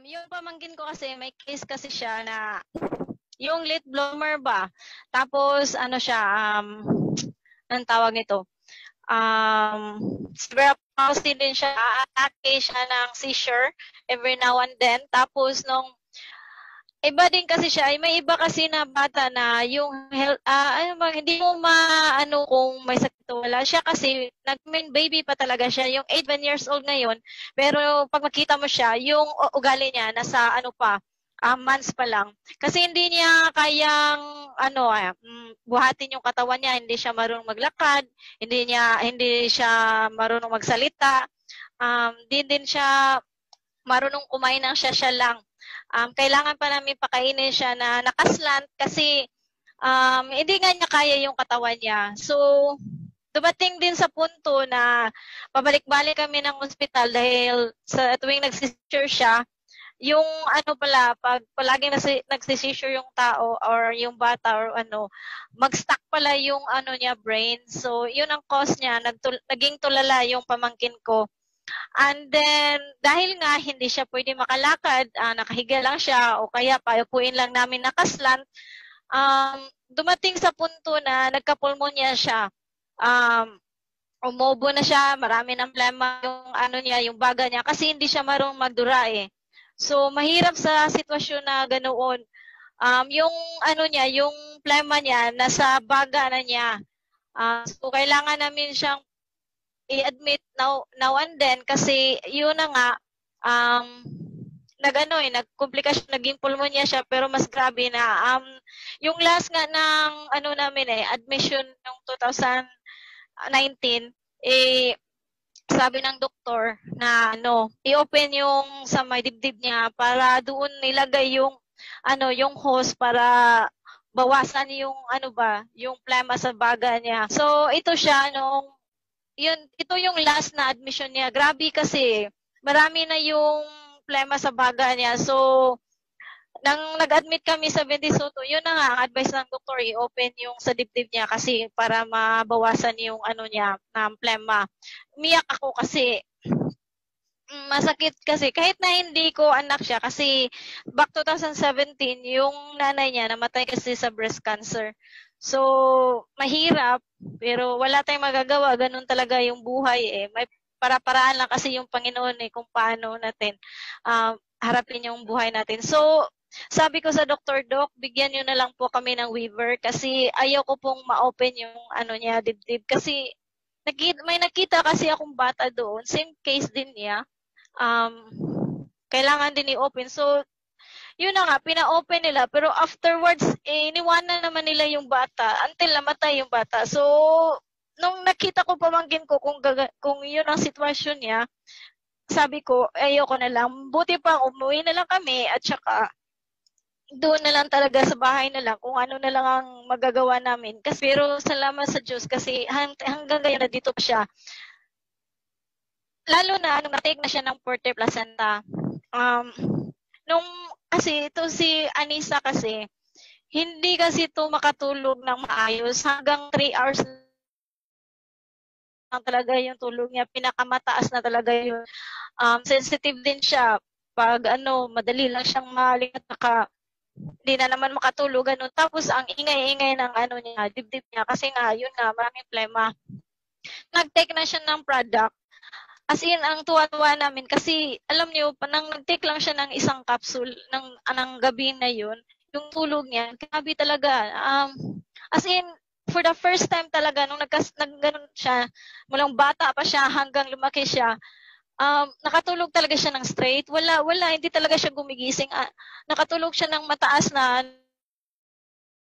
Yung pamangkin ko kasi, may case kasi siya na yung late bloomer ba? Tapos, ano siya, anong tawag nito? Cerebral palsy din siya, atake siya ng seizure every now and then. Tapos, nung iba din kasi siya, ay may iba kasi na bata na yung health, ano ba, hindi mo maano kung may sakit o wala. Siya kasi, nag-main baby pa talaga siya, yung 8 years old ngayon, pero pag makita mo siya, yung ugali niya, nasa ano pa, months pa lang. Kasi hindi niya kayang, ano, buhatin yung katawan niya, hindi siya marunong maglakad, hindi siya marunong magsalita, din siya marunong kumain ng siya lang. Kailangan pa namin pakainin siya na nakaslant kasi hindi nga niya kaya yung katawan niya. So, dumating din sa punto na pabalik-balik kami ng ospital dahil sa tuwing nagsisure siya, yung ano pala, pag palaging nagsisure yung tao or yung bata or ano, mag-stuck pala yung ano niya, brain. So, yun ang cause niya. Naging tulala yung pamangkin ko. And then, dahil nga hindi siya pwede makalakad, nakahiga lang siya o kaya paupuin lang namin nakaslant, dumating sa punto na nagka-pulmonya siya. Umubo na siya, marami ng problema yung ano niya, yung baga niya kasi hindi siya marunong magdura eh. So, mahirap sa sitwasyon na ganoon. Yung ano niya, yung plema niya, nasa baga na niya. So, kailangan namin siyang i-admit now and then kasi yun na nga, nagkomplikasyon, naging pulmonya siya pero mas grabe na. Yung last nga ng ano namin admission ng 2019, sabi ng doktor na i-open yung sa may dibdib niya para doon nilagay yung yung hose para bawasan yung yung plema sa baga niya. So ito siya ito yung last na admission niya. Grabe kasi marami na yung plema sa baga niya. So nang nag-admit kami sa Bendisoto, yun na nga, ang advice ng doktor, i-open yung sa dibdib niya kasi para mabawasan yung niya, ng plema. Umiyak ako kasi masakit kasi kahit na hindi ko anak siya kasi back 2017 yung nanay niya namatay kasi sa breast cancer. So mahirap pero wala tayong magagawa, ganun talaga yung buhay may para-paraan lang kasi yung Panginoon kung paano natin harapin yung buhay natin. So sabi ko sa Dr. Doc, bigyan niyo na lang po kami ng waiver kasi ayaw ko pong ma-open yung niya dibdib kasi may nakita kasi akong bata doon, same case din niya. Kailangan din i-open. So, yun na nga, pina-open nila. Pero afterwards, iniwanan naman nila yung bata until namatay yung bata. So, nung nakita ko pamangkin ko kung yun ang sitwasyon niya, sabi ko, ayoko na lang. Buti pa, umuwi na lang kami at saka doon na lang talaga sa bahay na lang kung ano na lang ang magagawa namin. Pero salamat sa Diyos kasi hanggang ngayon na dito pa siya. Lalo na nung na-take na siya ng Forte Placenta. Kasi ito si Anissa kasi, hindi kasi ito makatulog ng maayos. Hanggang 3 hours lang talaga yung tulog niya. Pinakamataas na talaga yun. Sensitive din siya. Pag madali lang siyang maling at hindi na naman makatulog. Tapos ang ingay-ingay ng niya, dibdib niya. Kasi nga, yun nga, maraming plema. Nag-take na siya ng product. As in, ang tuwa-tuwa namin kasi, alam niyo, nang nag-take lang siya ng isang capsule ng gabi na yun, yung tulog niya, grabe talaga. As in, for the first time talaga, nung nagganon siya, mulang bata pa siya hanggang lumaki siya, nakatulog talaga siya ng straight. Wala, hindi talaga siya gumigising. Nakatulog siya ng mataas na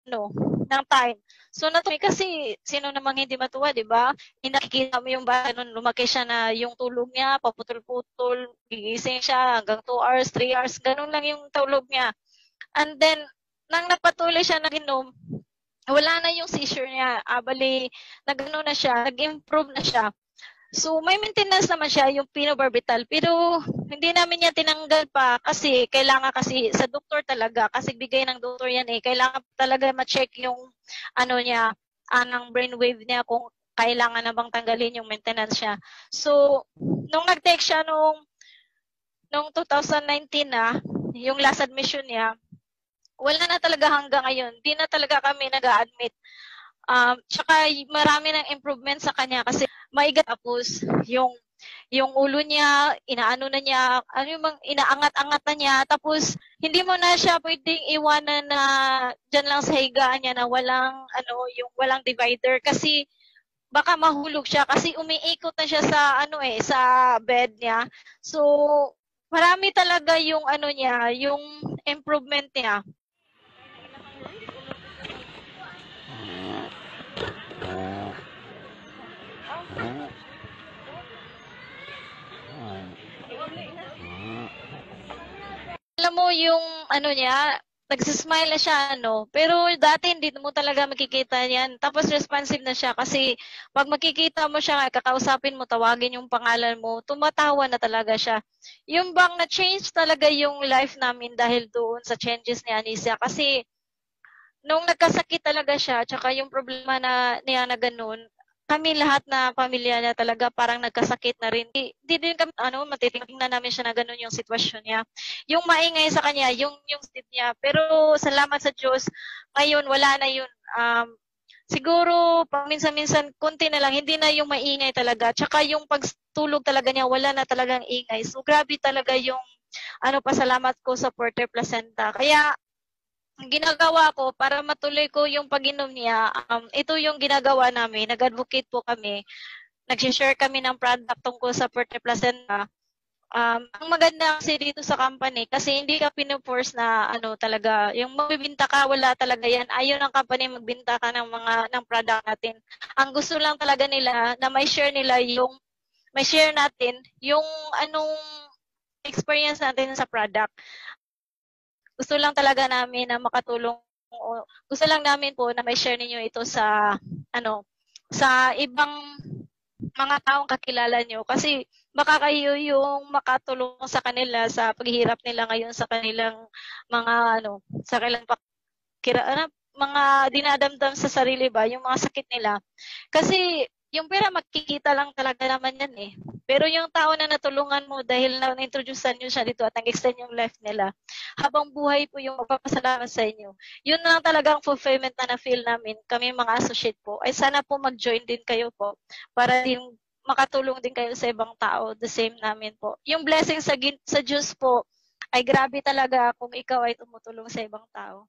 ng time. So natuloy kasi sino namang hindi matuwa, 'di ba? Nakikita mo yung bata nung lumaki siya na yung tulog niya, paputol-putol, gigising siya hanggang 2 hours, 3 hours, ganun lang yung tulog niya. And then nang napatuloy siya nag-inom, wala na yung seizure niya. Bali, nag-ano na siya, nag-improve na siya. So, may maintenance naman siya, yung phenobarbital. Pero, hindi namin yan tinanggal pa kasi kailangan kasi sa doktor talaga. Kasi bigay ng doktor yan Kailangan talaga ma-check yung niya, ng brainwave niya kung kailangan na bang tanggalin yung maintenance siya. So, nung nag-take siya nung 2019 yung last admission niya, wala na talaga hanggang ngayon. Di na talaga kami nag-a-admit. Tsaka marami ng improvement sa kanya kasi maigat, tapos yung ulo niya, inaano na niya, ano yung inaangat-angat na niya, tapos hindi mo na siya pwedeng iwanan na dyan lang sa higaan niya na walang, yung walang divider kasi baka mahulog siya kasi umiikot na siya sa, sa bed niya. So, marami talaga yung niya, yung improvement niya. Alam mo yung niya, nagsismile na siya, pero dati hindi mo talaga makikita yan. Tapos responsive na siya kasi pag makikita mo siya, kakausapin mo, tawagin yung pangalan mo, tumatawa na talaga siya. Yung bang na-change talaga yung life namin dahil doon sa changes ni Anisia kasi nung nagkasakit talaga siya, tsaka yung problema na niya na ganun, kami lahat na pamilya niya talaga parang nagkasakit na rin. Di din kami, matitingnan namin siya na ganun yung sitwasyon niya. Yung maingay sa kanya, yung sleep niya. Pero salamat sa Diyos, ngayon wala na yun. Siguro, paminsan-minsan, konti na lang, hindi na yung maingay talaga. Tsaka yung pagtulog talaga niya, wala na talagang ingay. So, grabe talaga yung, pasalamat ko sa Porter Placenta. Kaya, ang ginagawa ko para matuloy ko yung pag-inom niya, ito yung ginagawa namin. Nag-advocate po kami. Nag-share kami ng product tungkol sa Forte Placenta. Ang maganda kasi dito sa company, kasi hindi ka pinuforce na talaga, yung magbibinta ka, wala talaga yan. Ayaw ng company magbinta ka ng product natin. Ang gusto lang talaga nila na may share nila may share natin yung anong experience natin sa product. Gusto lang talaga namin na makatulong, gusto lang namin po na may share ninyo ito sa sa ibang mga taong kakilala nyo kasi baka kayo yung makatulong sa kanila sa paghihirap nila ngayon sa kanilang mga sa kanilang mga dinadamdam sa sarili ba, yung mga sakit nila. Kasi yung pera makikita lang talaga naman yan eh. Pero yung tao na natulungan mo dahil na-introducean nyo siya dito at nag-extend yung life nila, habang buhay po yung magpapasalamat sa inyo. Yun lang talagang fulfillment na na-feel namin, kami mga associate po. Ay sana po mag-join din kayo po para din makatulong din kayo sa ibang tao, the same namin po. Yung blessing sa Diyos po, ay grabe talaga kung ikaw ay tumutulong sa ibang tao.